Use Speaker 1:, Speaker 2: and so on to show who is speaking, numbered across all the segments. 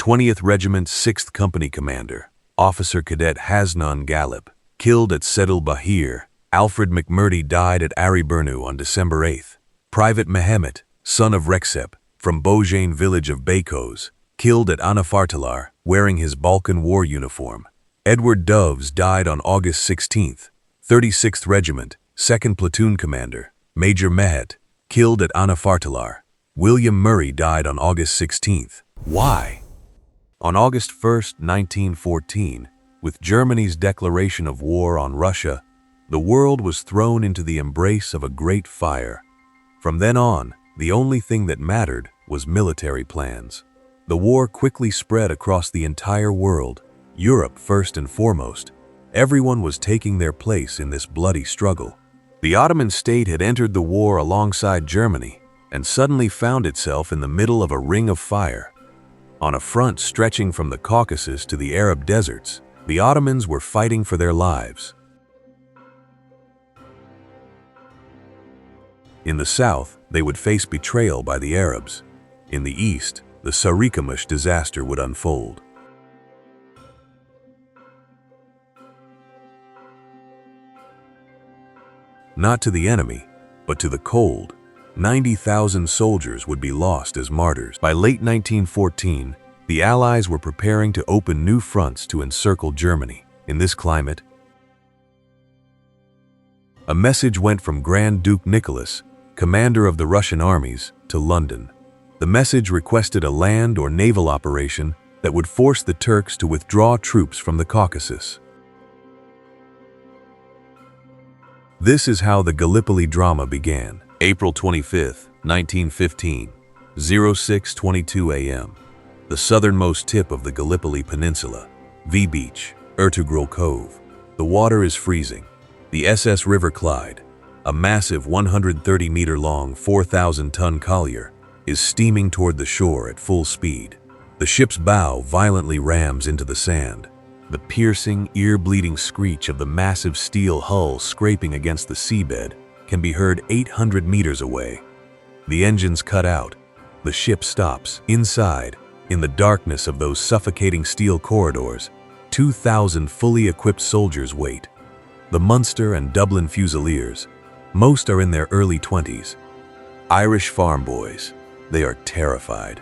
Speaker 1: 20th Regiment 6th Company Commander, Officer Cadet Hasnan Galip, killed at Sedil Bahir. Alfred McMurdy died at Ariburnu on December 8th. Private Mehmet, son of Recep, from Bojane village of Beykoz, killed at Anafartalar, wearing his Balkan War uniform. Edward Doves died on August 16th. 36th Regiment, 2nd Platoon Commander, Major Mehet, killed at Anafartalar. William Murray died on August 16th. Why? On August 1st, 1914, with Germany's declaration of war on Russia, the world was thrown into the embrace of a great fire. From then on, the only thing that mattered was military plans. The war quickly spread across the entire world, Europe first and foremost. Everyone was taking their place in this bloody struggle. The Ottoman state had entered the war alongside Germany and suddenly found itself in the middle of a ring of fire. On a front stretching from the Caucasus to the Arab deserts, the Ottomans were fighting for their lives. In the south, they would face betrayal by the Arabs. In the east, the Sarıkamış disaster would unfold. Not to the enemy, but to the cold. 90,000 soldiers would be lost as martyrs. By late 1914, the Allies were preparing to open new fronts to encircle Germany. In this climate, a message went from Grand Duke Nicholas, commander of the Russian armies, to London. The message requested a land or naval operation that would force the Turks to withdraw troops from the Caucasus. This is how the Gallipoli drama began. April 25, 1915, 06:22 a.m. The southernmost tip of the Gallipoli Peninsula, V Beach, Ertugrul Cove. The water is freezing. The SS River Clyde, a massive 130-meter-long, 4,000-ton collier, is steaming toward the shore at full speed. The ship's bow violently rams into the sand. The piercing, ear-bleeding screech of the massive steel hull scraping against the seabed can be heard 800 meters away. The engines cut out. The ship stops. Inside, in the darkness of those suffocating steel corridors, 2,000 fully equipped soldiers wait. The Munster and Dublin Fusiliers. Most are in their early 20s. Irish farm boys. They are terrified.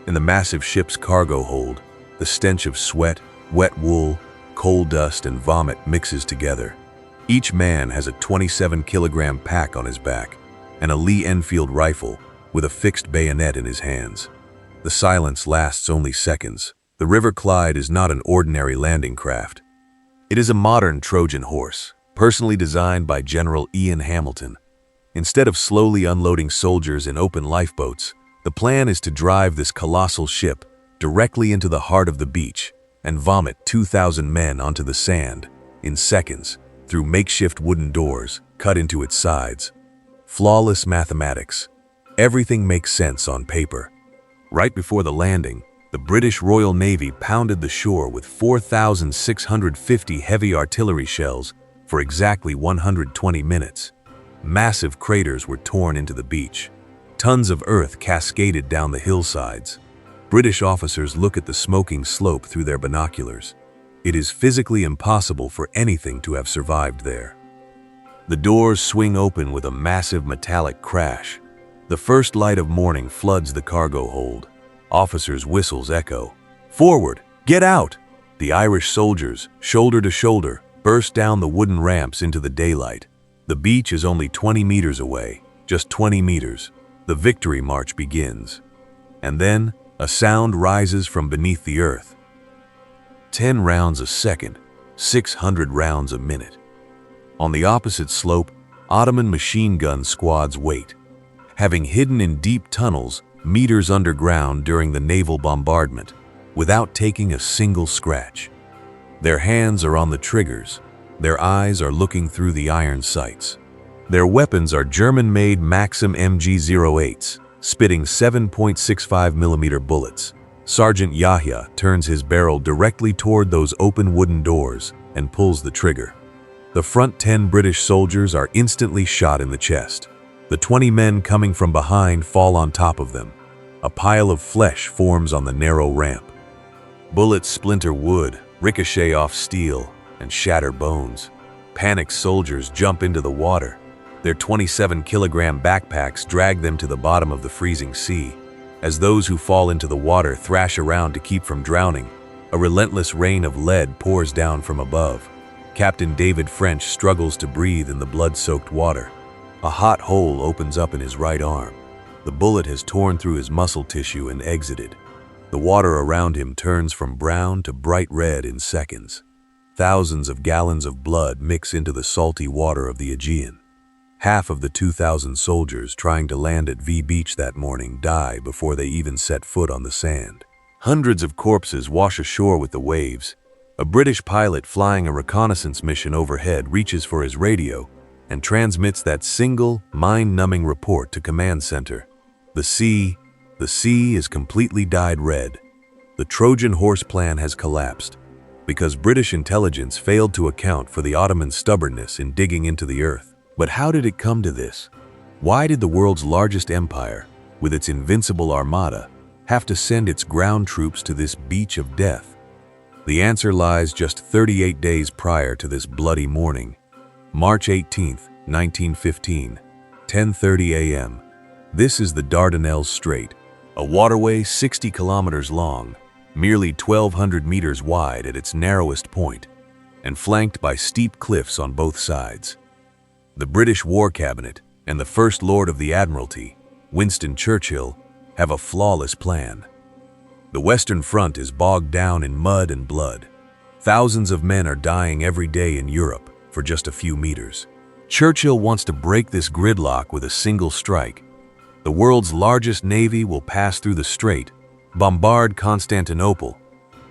Speaker 1: In the massive ship's cargo hold, the stench of sweat, wet wool, coal dust, and vomit mixes together. Each man has a 27-kilogram pack on his back and a Lee Enfield rifle with a fixed bayonet in his hands. The silence lasts only seconds. The River Clyde is not an ordinary landing craft. It is a modern Trojan Horse, personally designed by General Ian Hamilton. Instead of slowly unloading soldiers in open lifeboats, the plan is to drive this colossal ship directly into the heart of the beach and vomit 2,000 men onto the sand in seconds through makeshift wooden doors cut into its sides. Flawless mathematics. Everything makes sense on paper. Right before the landing, the British Royal Navy pounded the shore with 4,650 heavy artillery shells for exactly 120 minutes. Massive craters were torn into the beach. Tons of earth cascaded down the hillsides. British officers look at the smoking slope through their binoculars. It is physically impossible for anything to have survived there. The doors swing open with a massive metallic crash. The first light of morning floods the cargo hold. Officers' whistles echo. Forward! Get out! The Irish soldiers, shoulder to shoulder, burst down the wooden ramps into the daylight. The beach is only 20 meters away, just 20 meters. The victory march begins. And then, a sound rises from beneath the earth. 10 rounds a second, 600 rounds a minute. On the opposite slope, Ottoman machine gun squads wait, having hidden in deep tunnels meters underground during the naval bombardment, without taking a single scratch. Their hands are on the triggers. Their eyes are looking through the iron sights. Their weapons are German-made Maxim MG-08s, spitting 7.65mm bullets. Sergeant Yahya turns his barrel directly toward those open wooden doors and pulls the trigger. The front 10 British soldiers are instantly shot in the chest. The 20 men coming from behind fall on top of them. A pile of flesh forms on the narrow ramp. Bullets splinter wood, ricochet off steel, and shatter bones. Panicked soldiers jump into the water. Their 27-kilogram backpacks drag them to the bottom of the freezing sea. As those who fall into the water thrash around to keep from drowning, a relentless rain of lead pours down from above. Captain David French struggles to breathe in the blood-soaked water. A hot hole opens up in his right arm. The bullet has torn through his muscle tissue and exited. The water around him turns from brown to bright red in seconds. Thousands of gallons of blood mix into the salty water of the Aegean. Half of the 2,000 soldiers trying to land at V Beach that morning die before they even set foot on the sand. Hundreds of corpses wash ashore with the waves. A British pilot flying a reconnaissance mission overhead reaches for his radio and transmits that single, mind-numbing report to Command Center. The sea is completely dyed red. The Trojan Horse plan has collapsed because British intelligence failed to account for the Ottoman stubbornness in digging into the earth. But how did it come to this? Why did the world's largest empire, with its invincible armada, have to send its ground troops to this beach of death? The answer lies just 38 days prior to this bloody morning. March 18, 1915, 10:30 a.m. This is the Dardanelles Strait, a waterway 60 kilometers long, merely 1,200 meters wide at its narrowest point, and flanked by steep cliffs on both sides. The British War Cabinet and the First Lord of the Admiralty, Winston Churchill, have a flawless plan. The Western Front is bogged down in mud and blood. Thousands of men are dying every day in Europe for just a few meters. Churchill wants to break this gridlock with a single strike. The world's largest navy will pass through the strait, bombard Constantinople,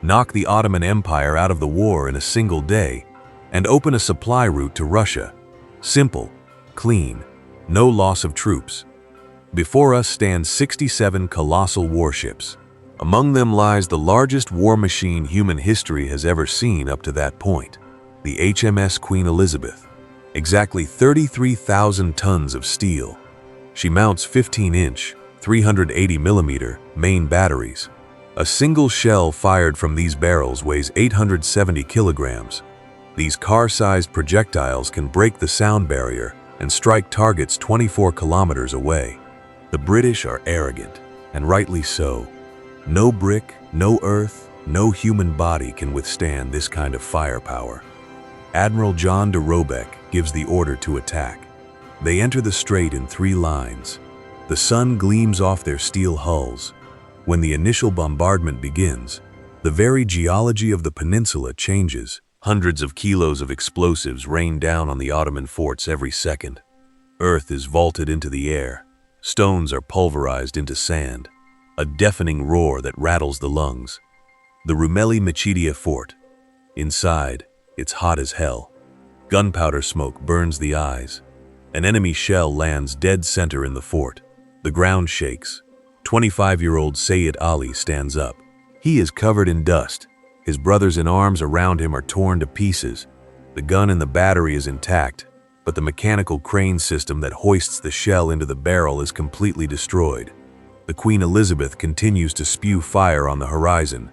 Speaker 1: knock the Ottoman Empire out of the war in a single day, and open a supply route to Russia. Simple, clean, no loss of troops. Before us stand 67 colossal warships. Among them lies the largest war machine human history has ever seen up to that point, the HMS Queen Elizabeth. Exactly 33,000 tons of steel. She mounts 15-inch, 380mm main batteries. A single shell fired from these barrels weighs 870 kilograms. These car-sized projectiles can break the sound barrier and strike targets 24 kilometers away. The British are arrogant, and rightly so. No brick, no earth, no human body can withstand this kind of firepower. Admiral John de Robeck gives the order to attack. They enter the strait in 3 lines. The sun gleams off their steel hulls. When the initial bombardment begins, the very geology of the peninsula changes. Hundreds of kilos of explosives rain down on the Ottoman forts every second. Earth is vaulted into the air. Stones are pulverized into sand. A deafening roar that rattles the lungs. The Rumeli Machidia Fort. Inside, it's hot as hell. Gunpowder smoke burns the eyes. An enemy shell lands dead center in the fort. The ground shakes. 25-year-old Seyit Ali stands up. He is covered in dust. His brothers in arms around him are torn to pieces. The gun in the battery is intact, but the mechanical crane system that hoists the shell into the barrel is completely destroyed. The Queen Elizabeth continues to spew fire on the horizon.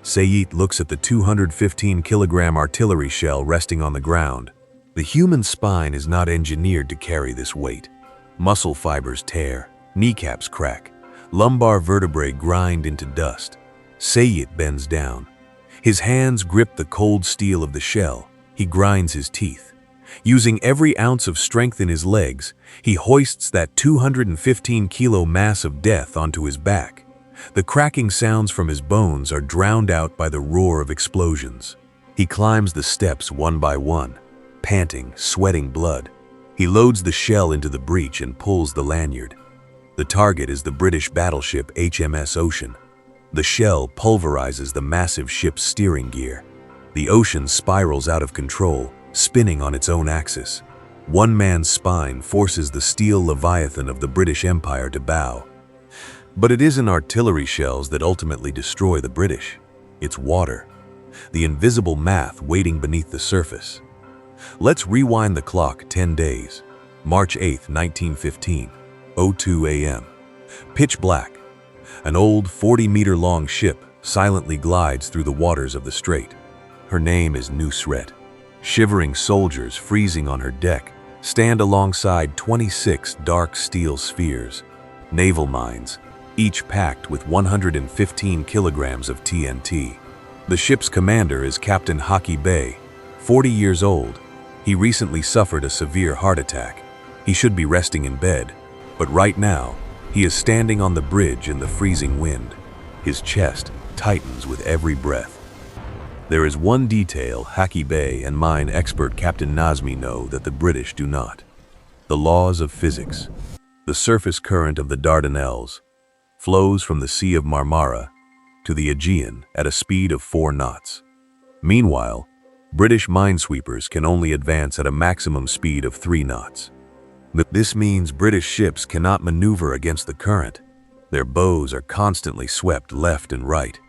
Speaker 1: Seyit looks at the 215-kilogram artillery shell resting on the ground. The human spine is not engineered to carry this weight. Muscle fibers tear, kneecaps crack, lumbar vertebrae grind into dust. Seyit bends down. His hands grip the cold steel of the shell. He grinds his teeth. Using every ounce of strength in his legs, he hoists that 215-kilo mass of death onto his back. The cracking sounds from his bones are drowned out by the roar of explosions. He climbs the steps one by one, panting, sweating blood. He loads the shell into the breech and pulls the lanyard. The target is the British battleship HMS Ocean. The shell pulverizes the massive ship's steering gear. The Ocean spirals out of control, spinning on its own axis. One man's spine forces the steel leviathan of the British Empire to bow. But it isn't artillery shells that ultimately destroy the British. It's water, the invisible math waiting beneath the surface. Let's rewind the clock 10 days. March 8, 1915, 02 a.m. Pitch black. An old 40-meter-long ship, silently glides through the waters of the strait. Her name is Nusret. Shivering soldiers freezing on her deck stand alongside 26 dark steel spheres, naval mines, each packed with 115 kilograms of TNT. The ship's commander is Captain Haki Bey, 40 years old. He recently suffered a severe heart attack. He should be resting in bed, but right now, he is standing on the bridge in the freezing wind. His chest tightens with every breath. There is one detail Haki Bey and mine expert Captain Nazmi know that the British do not. The laws of physics. The surface current of the Dardanelles flows from the Sea of Marmara to the Aegean at a speed of 4 knots. Meanwhile, British minesweepers can only advance at a maximum speed of 3 knots. This means British ships cannot maneuver against the current. Their bows are constantly swept left and right.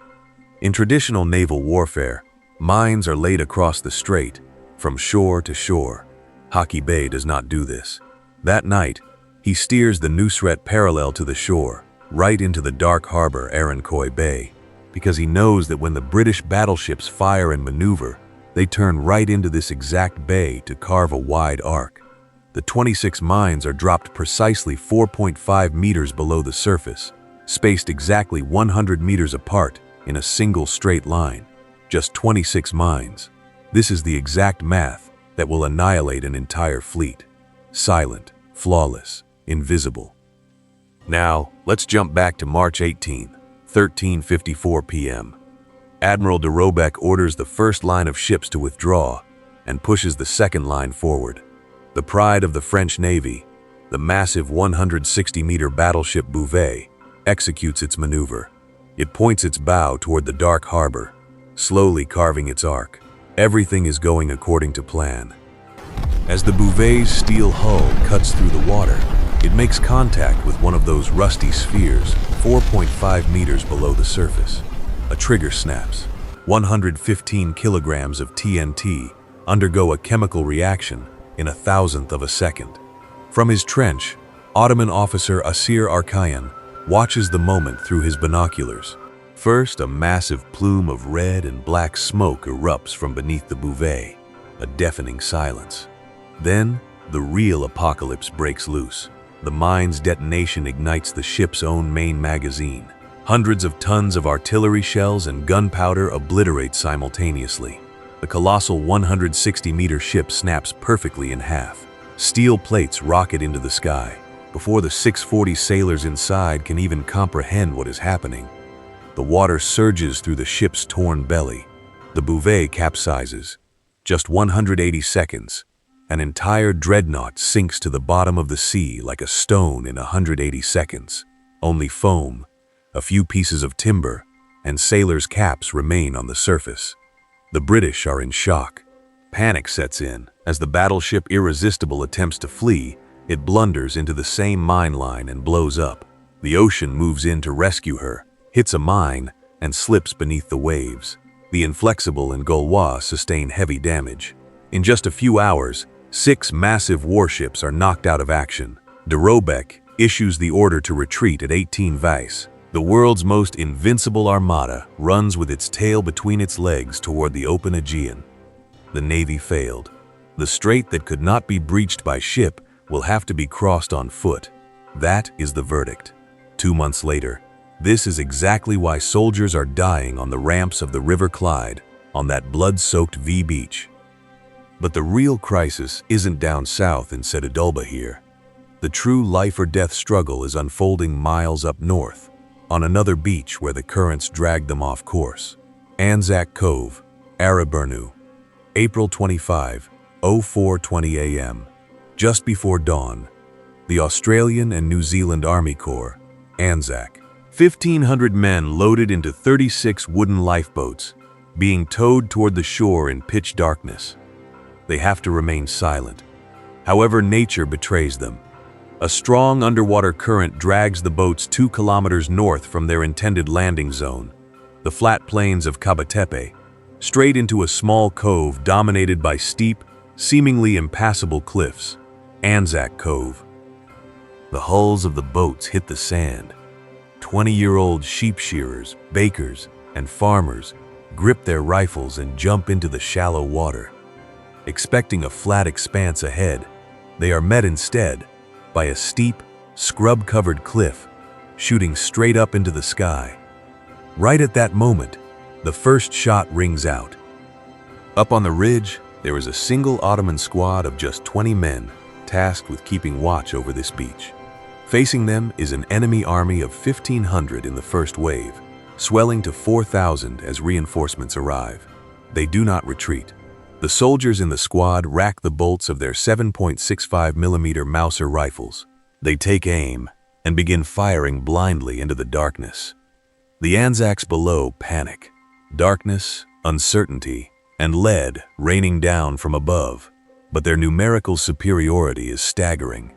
Speaker 1: In traditional naval warfare, mines are laid across the strait, from shore to shore. Haki Bey does not do this. That night, he steers the Nusret parallel to the shore, right into the dark harbor Ertugrul Bay, because he knows that when the British battleships fire and maneuver, they turn right into this exact bay to carve a wide arc. The 26 mines are dropped precisely 4.5 meters below the surface, spaced exactly 100 meters apart in a single straight line. Just 26 mines. This is the exact math that will annihilate an entire fleet. Silent, flawless, invisible. Now, let's jump back to March 18, 13:54 p.m. Admiral de Robeck orders the first line of ships to withdraw and pushes the second line forward. The pride of the French Navy, the massive 160-meter battleship Bouvet, executes its maneuver. It points its bow toward the dark harbor, slowly carving its arc. Everything is going according to plan. As the Bouvet's steel hull cuts through the water, it makes contact with one of those rusty spheres 4.5 meters below the surface. A trigger snaps. 115 kilograms of TNT undergo a chemical reaction in 1,000th of a second. From his trench, Ottoman officer Asir Arkayan watches the moment through his binoculars. First, a massive plume of red and black smoke erupts from beneath the Bouvet, a deafening silence. Then, the real apocalypse breaks loose. The mine's detonation ignites the ship's own main magazine. Hundreds of tons of artillery shells and gunpowder obliterate simultaneously. The colossal 160-meter ship snaps perfectly in half. Steel plates rocket into the sky, before the 640 sailors inside can even comprehend what is happening. The water surges through the ship's torn belly. The Bouvet capsizes. Just 180 seconds. An entire dreadnought sinks to the bottom of the sea like a stone in 180 seconds. Only foam, a few pieces of timber, and sailors' caps remain on the surface. The British are in shock. Panic sets in. As the battleship Irresistible attempts to flee, it blunders into the same mine line and blows up. The ocean moves in to rescue her, hits a mine, and slips beneath the waves. The Inflexible and Gaulois sustain heavy damage. In just a few hours, 6 massive warships are knocked out of action. De Robeck issues the order to retreat at 18 Weiss. The world's most invincible armada runs with its tail between its legs toward the open Aegean. The Navy failed. The strait that could not be breached by ship will have to be crossed on foot. That is the verdict. 2 months later, this is exactly why soldiers are dying on the ramps of the River Clyde, on that blood-soaked V beach. But the real crisis isn't down south in Sedudulba here. The true life-or-death struggle is unfolding miles up north, on another beach where the currents drag them off course. Anzac Cove, Araburnu, April 25, 04:20 a.m. Just before dawn, the Australian and New Zealand Army Corps, Anzac, 1,500 men loaded into 36 wooden lifeboats, being towed toward the shore in pitch darkness. They have to remain silent. However, nature betrays them. A strong underwater current drags the boats 2 kilometers north from their intended landing zone, the flat plains of Kabatepe, straight into a small cove dominated by steep, seemingly impassable cliffs, Anzac Cove. The hulls of the boats hit the sand. 20-year-old sheep shearers, bakers, and farmers grip their rifles and jump into the shallow water. Expecting a flat expanse ahead, they are met instead by a steep, scrub-covered cliff shooting straight up into the sky. Right at that moment, the first shot rings out. Up on the ridge, there is a single Ottoman squad of just 20 men tasked with keeping watch over this beach. Facing them is an enemy army of 1,500 in the first wave, swelling to 4,000 as reinforcements arrive. They do not retreat. The soldiers in the squad rack the bolts of their 7.65mm Mauser rifles. They take aim and begin firing blindly into the darkness. The Anzacs below panic. Darkness, uncertainty, and lead raining down from above, but their numerical superiority is staggering.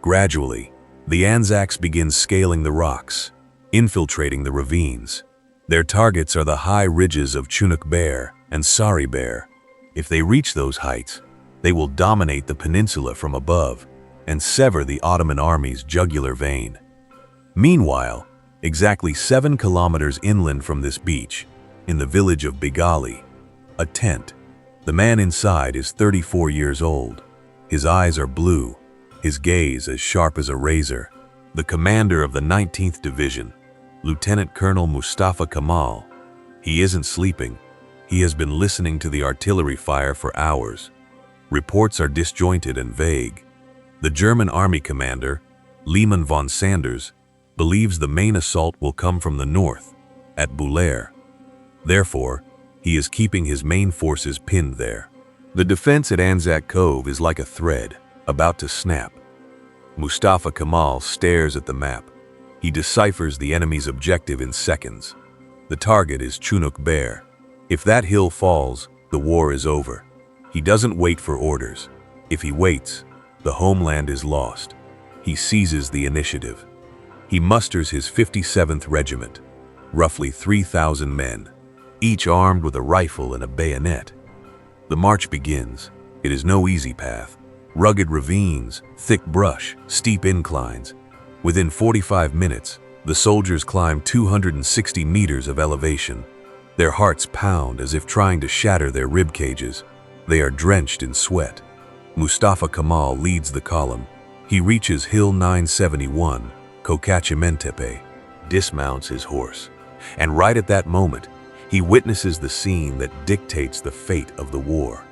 Speaker 1: Gradually, the Anzacs begin scaling the rocks, infiltrating the ravines. Their targets are the high ridges of Chunuk Bear and Sari Bear. If they reach those heights, they will dominate the peninsula from above and sever the Ottoman army's jugular vein. Meanwhile, exactly 7 kilometers inland from this beach, in the village of Bigali, a tent. The man inside is 34 years old. His eyes are blue, his gaze as sharp as a razor. The commander of the 19th Division, Lieutenant Colonel Mustafa Kemal. He isn't sleeping. He has been listening to the artillery fire for hours. Reports are disjointed and vague. The German army commander, Lehmann von Sanders, believes the main assault will come from the north, at Bulair. Therefore, he is keeping his main forces pinned there. The defense at Anzac Cove is like a thread, about to snap. Mustafa Kemal stares at the map. He deciphers the enemy's objective in seconds. The target is Chunuk Bear. If that hill falls, the war is over. He doesn't wait for orders. If he waits, the homeland is lost. He seizes the initiative. He musters his 57th Regiment, roughly 3,000 men, each armed with a rifle and a bayonet. The march begins. It is no easy path. Rugged ravines, thick brush, steep inclines. Within 45 minutes, the soldiers climb 260 meters of elevation. Their hearts pound as if trying to shatter their rib cages. They are drenched in sweat. Mustafa Kemal leads the column. He reaches Hill 971, Kokachimentepe, dismounts his horse. And right at that moment, he witnesses the scene that dictates the fate of the war.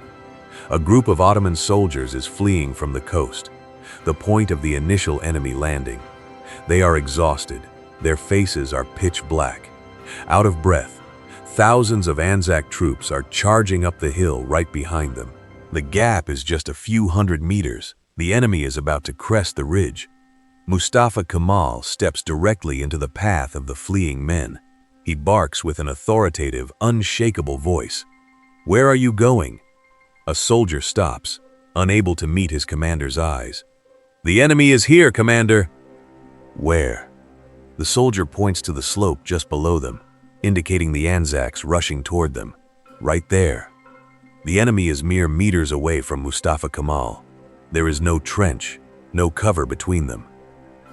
Speaker 1: A group of Ottoman soldiers is fleeing from the coast, the point of the initial enemy landing. They are exhausted. Their faces are pitch black. Out of breath, thousands of Anzac troops are charging up the hill right behind them. The gap is just a few hundred meters. The enemy is about to crest the ridge. Mustafa Kemal steps directly into the path of the fleeing men. He barks with an authoritative, unshakable voice. "Where are you going?" A soldier stops, unable to meet his commander's eyes. "The enemy is here, Commander." "Where?" The soldier points to the slope just below them, indicating the Anzacs rushing toward them. "Right there." The enemy is mere meters away from Mustafa Kemal. There is no trench, no cover between them.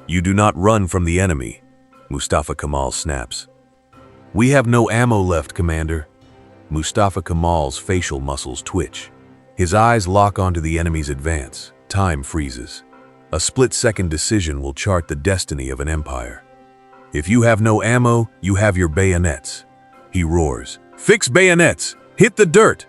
Speaker 1: "You do not run from the enemy," Mustafa Kemal snaps. "We have no ammo left, Commander." Mustafa Kemal's facial muscles twitch. His eyes lock onto the enemy's advance. Time freezes. A split-second decision will chart the destiny of an empire. "If you have no ammo, you have your bayonets," he roars. "Fix bayonets! Hit the dirt!"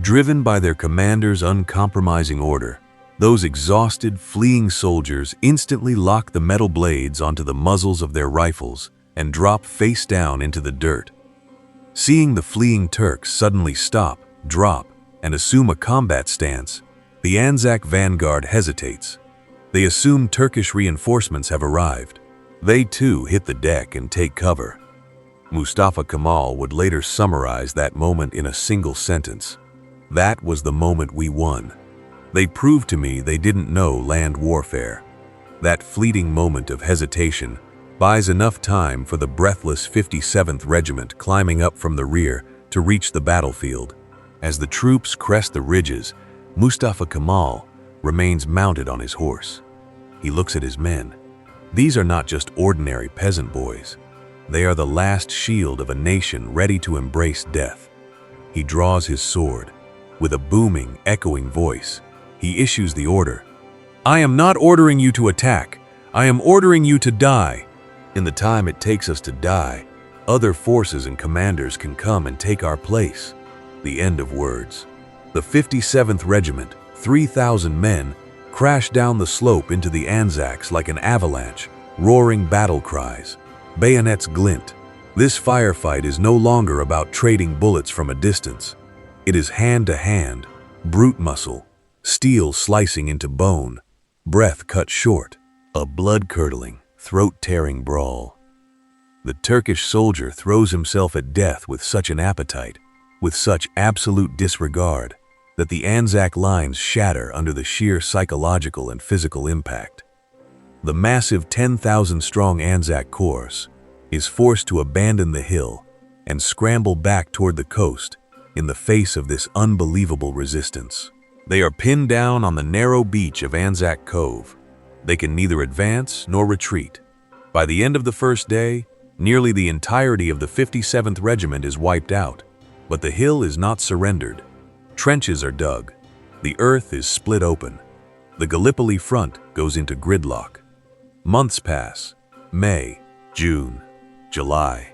Speaker 1: Driven by their commander's uncompromising order, those exhausted, fleeing soldiers instantly lock the metal blades onto the muzzles of their rifles and drop face down into the dirt. Seeing the fleeing Turks suddenly stop, drop, and assume a combat stance, the Anzac vanguard hesitates. They assume Turkish reinforcements have arrived. They too hit the deck and take cover. Mustafa Kemal would later summarize that moment in a single sentence. "That was the moment we won. They proved to me they didn't know land warfare." That fleeting moment of hesitation buys enough time for the breathless 57th Regiment climbing up from the rear to reach the battlefield. As the troops crest the ridges, Mustafa Kemal remains mounted on his horse. He looks at his men. These are not just ordinary peasant boys. They are the last shield of a nation ready to embrace death. He draws his sword. With a booming, echoing voice, he issues the order. "I am not ordering you to attack. I am ordering you to die. In the time it takes us to die, other forces and commanders can come and take our place." The end of words. The 57th Regiment, 3,000 men, crashed down the slope into the Anzacs like an avalanche, roaring battle cries. Bayonets glint. This firefight is no longer about trading bullets from a distance. It is hand-to-hand, brute muscle, steel slicing into bone, breath cut short, a blood-curdling, throat-tearing brawl. The Turkish soldier throws himself at death with such an appetite, with such absolute disregard, that the Anzac lines shatter under the sheer psychological and physical impact. The massive 10,000-strong Anzac Corps is forced to abandon the hill and scramble back toward the coast in the face of this unbelievable resistance. They are pinned down on the narrow beach of Anzac Cove. They can neither advance nor retreat. By the end of the first day, nearly the entirety of the 57th Regiment is wiped out, but the hill is not surrendered. Trenches are dug. The earth is split open. The Gallipoli front goes into gridlock. Months pass. May, June, July.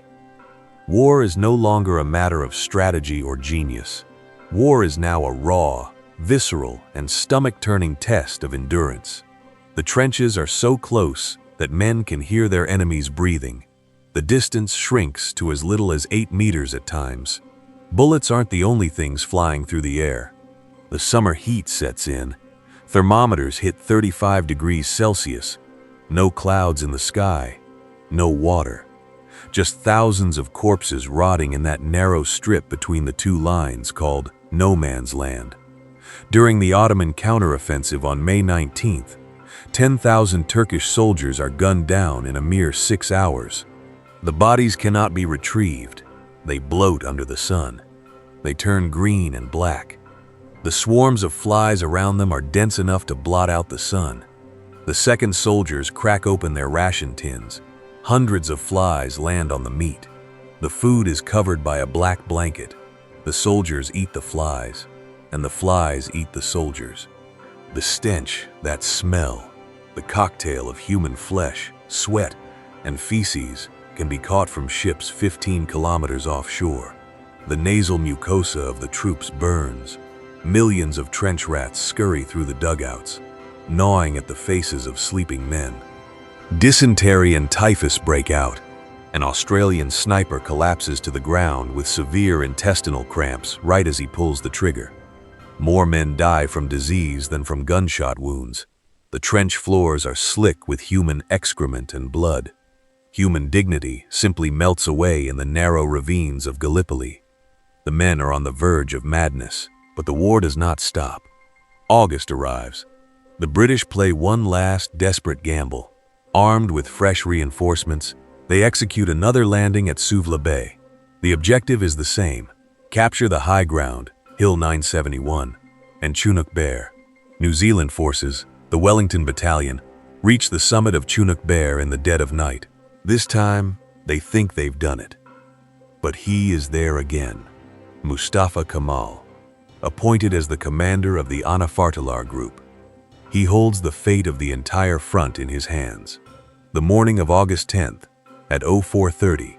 Speaker 1: War is no longer a matter of strategy or genius. War is now a raw, visceral, and stomach-turning test of endurance. The trenches are so close that men can hear their enemies breathing. The distance shrinks to as little as 8 meters at times. Bullets aren't the only things flying through the air. The summer heat sets in. Thermometers hit 35 degrees Celsius. No clouds in the sky. No water. Just thousands of corpses rotting in that narrow strip between the two lines called No Man's Land. During the Ottoman counteroffensive on May 19th, 10,000 Turkish soldiers are gunned down in a mere 6 hours. The bodies cannot be retrieved. They bloat under the sun. They turn green and black. The swarms of flies around them are dense enough to blot out the sun. The second soldiers crack open their ration tins. Hundreds of flies land on the meat. The food is covered by a black blanket. The soldiers eat the flies, and the flies eat the soldiers. The stench, that smell, the cocktail of human flesh, sweat, and feces can be caught from ships 15 kilometers offshore. The nasal mucosa of the troops burns. Millions of trench rats scurry through the dugouts, gnawing at the faces of sleeping men. Dysentery and typhus break out. An Australian sniper collapses to the ground with severe intestinal cramps right as he pulls the trigger. More men die from disease than from gunshot wounds. The trench floors are slick with human excrement and blood. Human dignity simply melts away in the narrow ravines of Gallipoli. The men are on the verge of madness, but the war does not stop. August arrives. The British play one last desperate gamble. Armed with fresh reinforcements, they execute another landing at Suvla Bay. The objective is the same: capture the high ground, Hill 971, and Chunuk Bair. New Zealand forces, the Wellington Battalion, reach the summit of Chunuk Bair in the dead of night. This time, they think they've done it. But he is there again. Mustafa Kemal, appointed as the commander of the Anafartalar Group. He holds the fate of the entire front in his hands. The morning of August 10th, at 04:30,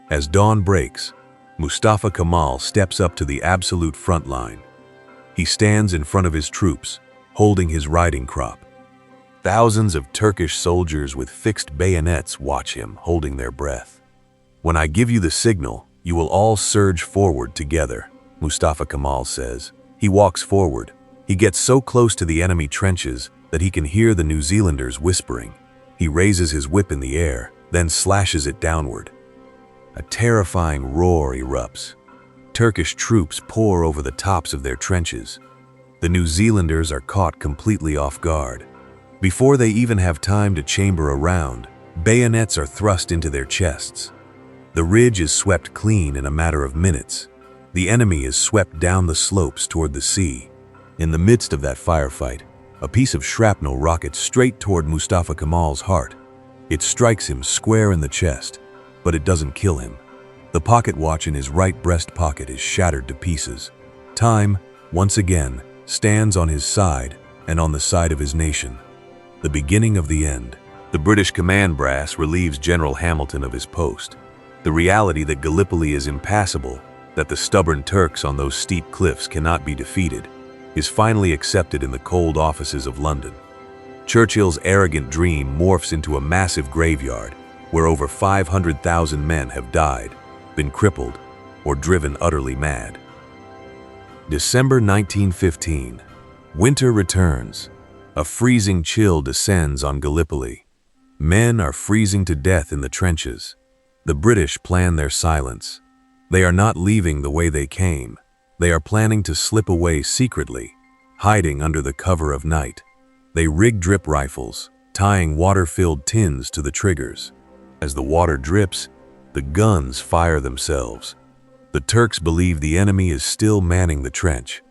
Speaker 1: as dawn breaks, Mustafa Kemal steps up to the absolute front line. He stands in front of his troops, holding his riding crop. Thousands of Turkish soldiers with fixed bayonets watch him, holding their breath. "When I give you the signal, you will all surge forward together," Mustafa Kemal says. He walks forward. He gets so close to the enemy trenches that he can hear the New Zealanders whispering. He raises his whip in the air, then slashes it downward. A terrifying roar erupts. Turkish troops pour over the tops of their trenches. The New Zealanders are caught completely off guard. Before they even have time to chamber around, bayonets are thrust into their chests. The ridge is swept clean in a matter of minutes. The enemy is swept down the slopes toward the sea. In the midst of that firefight, a piece of shrapnel rockets straight toward Mustafa Kemal's heart. It strikes him square in the chest. but it doesn't kill him. The pocket watch in his right breast pocket is shattered to pieces. Time, once again, stands on his side and on the side of his nation. The beginning of the end. The British command brass relieves General Hamilton of his post. The reality that Gallipoli is impassable, that the stubborn Turks on those steep cliffs cannot be defeated, is finally accepted in the cold offices of London. Churchill's arrogant dream morphs into a massive graveyard where over 500,000 men have died, been crippled, or driven utterly mad. December 1915. Winter returns. A freezing chill descends on Gallipoli. Men are freezing to death in the trenches. The British plan their silence. They are not leaving the way they came. They are planning to slip away secretly, hiding under the cover of night. They rig drip rifles, tying water-filled tins to the triggers. As the water drips, the guns fire themselves. The Turks believe the enemy is still manning the trench.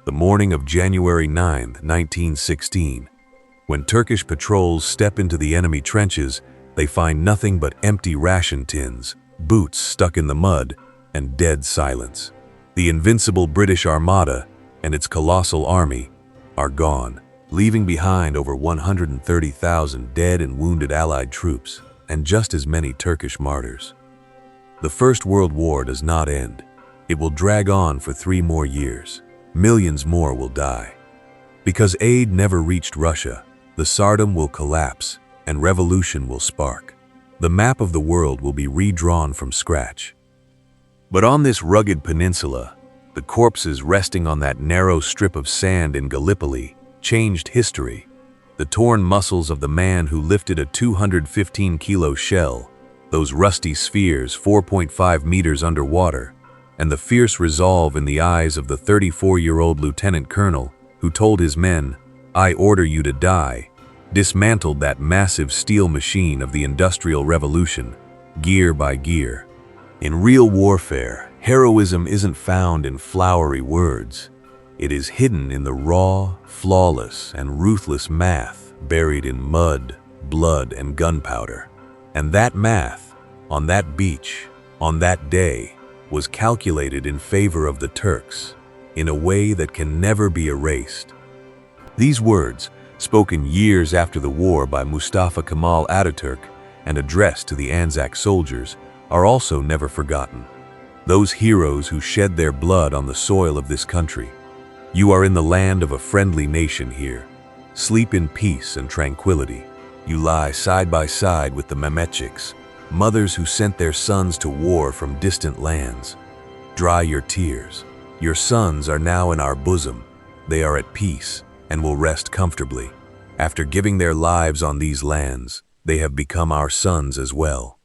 Speaker 1: The morning of January 9, 1916, when Turkish patrols step into the enemy trenches, they find nothing but empty ration tins, boots stuck in the mud, and dead silence. The invincible British Armada and its colossal army are gone, leaving behind over 130,000 dead and wounded Allied troops and just as many Turkish martyrs. The First World War does not end. It will drag on for 3 more years. Millions more will die. Because aid never reached Russia, the Tsardom will collapse and revolution will spark. The map of the world will be redrawn from scratch. But on this rugged peninsula, the corpses resting on that narrow strip of sand in Gallipoli changed history. The torn muscles of the man who lifted a 215-kilo shell, those rusty spheres 4.5 meters underwater, and the fierce resolve in the eyes of the 34-year-old lieutenant colonel who told his men, "I order you to die," dismantled that massive steel machine of the Industrial Revolution, gear by gear. In real warfare, heroism isn't found in flowery words. It is hidden in the raw, flawless, and ruthless math buried in mud, blood, and gunpowder. And that math, on that beach, on that day, was calculated in favor of the Turks in a way that can never be erased. These words, spoken years after the war by Mustafa Kemal Ataturk and addressed to the Anzac soldiers, are also never forgotten. Those heroes who shed their blood on the soil of this country. You are in the land of a friendly nation here. Sleep in peace and tranquility. You lie side by side with the Mehmetchiks, mothers who sent their sons to war from distant lands. Dry your tears. Your sons are now in our bosom. They are at peace and will rest comfortably. After giving their lives on these lands, they have become our sons as well.